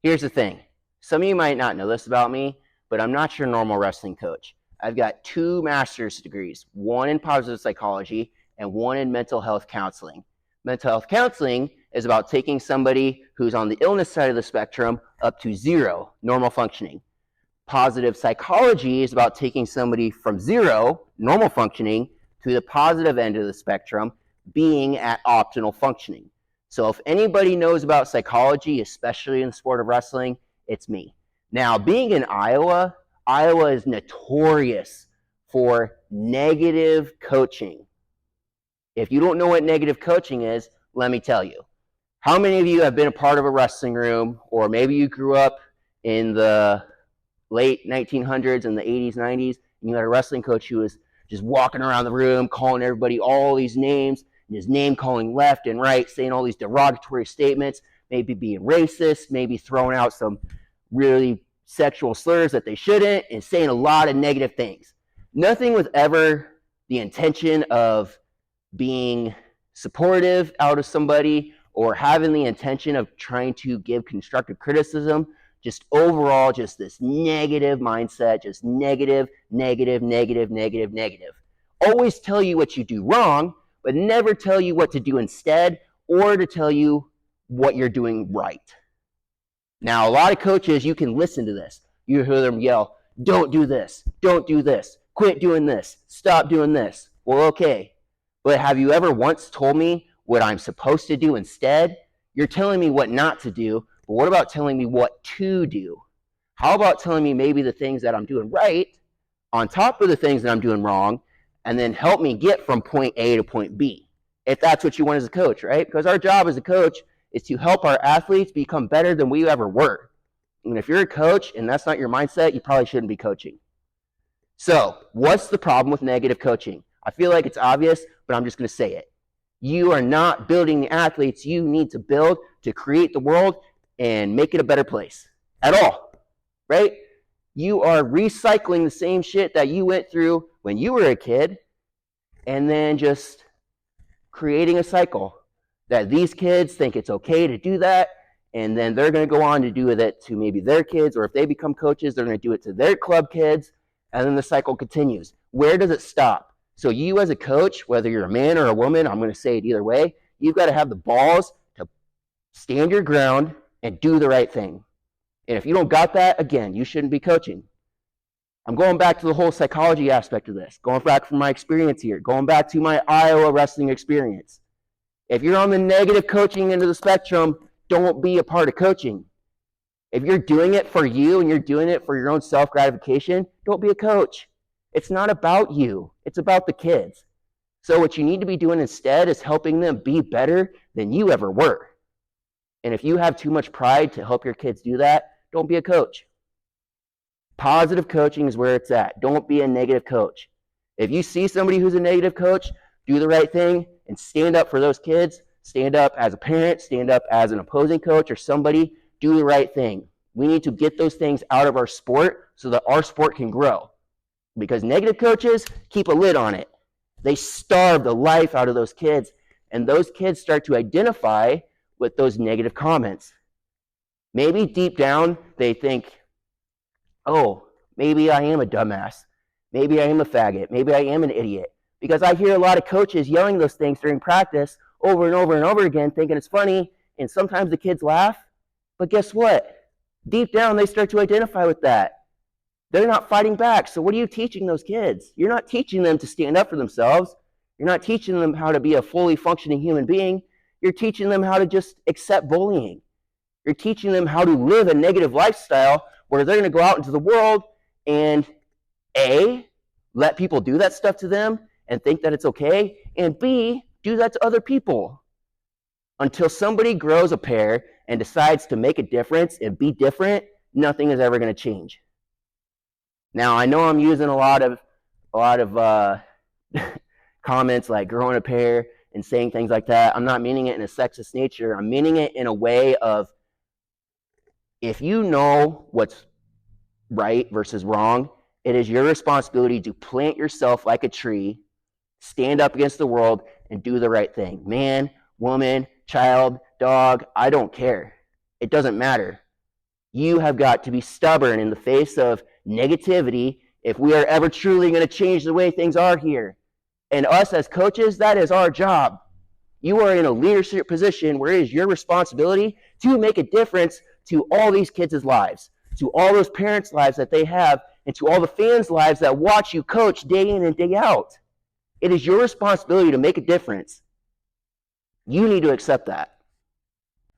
Here's the thing. Some of you might not know this about me, but I'm not your normal wrestling coach. I've got 2 master's degrees, one in positive psychology and one in mental health counseling. Mental health counseling is about taking somebody who's on the illness side of the spectrum up to 0, normal functioning. Positive psychology is about taking somebody from 0, normal functioning, to the positive end of the spectrum, being at optimal functioning. So if anybody knows about psychology, especially in the sport of wrestling, it's me. Now, being in Iowa, Iowa is notorious for negative coaching. If you don't know what negative coaching is, let me tell you. How many of you have been a part of a wrestling room, or maybe you grew up in the late 1900s and the 80s, 90s, and you had a wrestling coach who was just walking around the room, calling everybody all these names, and his name calling left and right, saying all these derogatory statements, maybe being racist, maybe throwing out some really sexual slurs that they shouldn't, and saying a lot of negative things. Nothing with ever the intention of being supportive out of somebody or having the intention of trying to give constructive criticism. Just overall, just this negative mindset, just negative, negative, negative, negative, negative. Always tell you what you do wrong, but never tell you what to do instead or to tell you what you're doing right. Now, a lot of coaches, you can listen to this. You hear them yell, don't do this, quit doing this, stop doing this. Well, okay, but have you ever once told me what I'm supposed to do instead? You're telling me what not to do, but what about telling me what to do? How about telling me maybe the things that I'm doing right on top of the things that I'm doing wrong, and then help me get from point A to point B, if that's what you want as a coach, right? Because our job as a coach is to help our athletes become better than we ever were. And if you're a coach and that's not your mindset, you probably shouldn't be coaching. So what's the problem with negative coaching? I feel like it's obvious, but I'm just going to say it. You are not building the athletes you need to build to create the world and make it a better place at all, right? You are recycling the same shit that you went through when you were a kid and then just creating a cycle that these kids think it's okay to do that, and then they're going to go on to do it to maybe their kids, or if they become coaches, they're going to do it to their club kids, and then the cycle continues. Where does it stop? So you as a coach, whether you're a man or a woman, I'm going to say it either way, you've got to have the balls to stand your ground and do the right thing. And if you don't got that, again, you shouldn't be coaching. I'm going back to the whole psychology aspect of this, going back from my experience here, going back to my Iowa wrestling experience. If you're on the negative coaching end of the spectrum, don't be a part of coaching. If you're doing it for you and you're doing it for your own self-gratification, don't be a coach. It's not about you. It's about the kids. So what you need to be doing instead is helping them be better than you ever were. And if you have too much pride to help your kids do that, don't be a coach. Positive coaching is where it's at. Don't be a negative coach. If you see somebody who's a negative coach, do the right thing and stand up for those kids. Stand up as a parent, stand up as an opposing coach or somebody. Do the right thing. We need to get those things out of our sport so that our sport can grow. Because negative coaches keep a lid on it. They starve the life out of those kids, and those kids start to identify with those negative comments. Maybe deep down they think, oh, maybe I am a dumbass. Maybe I am a faggot. Maybe I am an idiot. Because I hear a lot of coaches yelling those things during practice over and over and over again, thinking it's funny, and sometimes the kids laugh. But guess what? Deep down, they start to identify with that. They're not fighting back. So what are you teaching those kids? You're not teaching them to stand up for themselves. You're not teaching them how to be a fully functioning human being. You're teaching them how to just accept bullying. You're teaching them how to live a negative lifestyle where they're going to go out into the world and A, let people do that stuff to them and think that it's okay, and B, do that to other people. Until somebody grows a pair and decides to make a difference and be different, nothing is ever going to change. Now, I know I'm using a lot of comments like growing a pair and saying things like that. I'm not meaning it in a sexist nature. I'm meaning it in a way of, if you know what's right versus wrong, it is your responsibility to plant yourself like a tree, stand up against the world, and do the right thing. Man, woman, child, dog, I don't care. It doesn't matter. You have got to be stubborn in the face of negativity if we are ever truly going to change the way things are here. And us as coaches, that is our job. You are in a leadership position where it is your responsibility to make a difference to all these kids' lives, to all those parents' lives that they have, and to all the fans' lives that watch you coach day in and day out. It is your responsibility to make a difference. You need to accept that.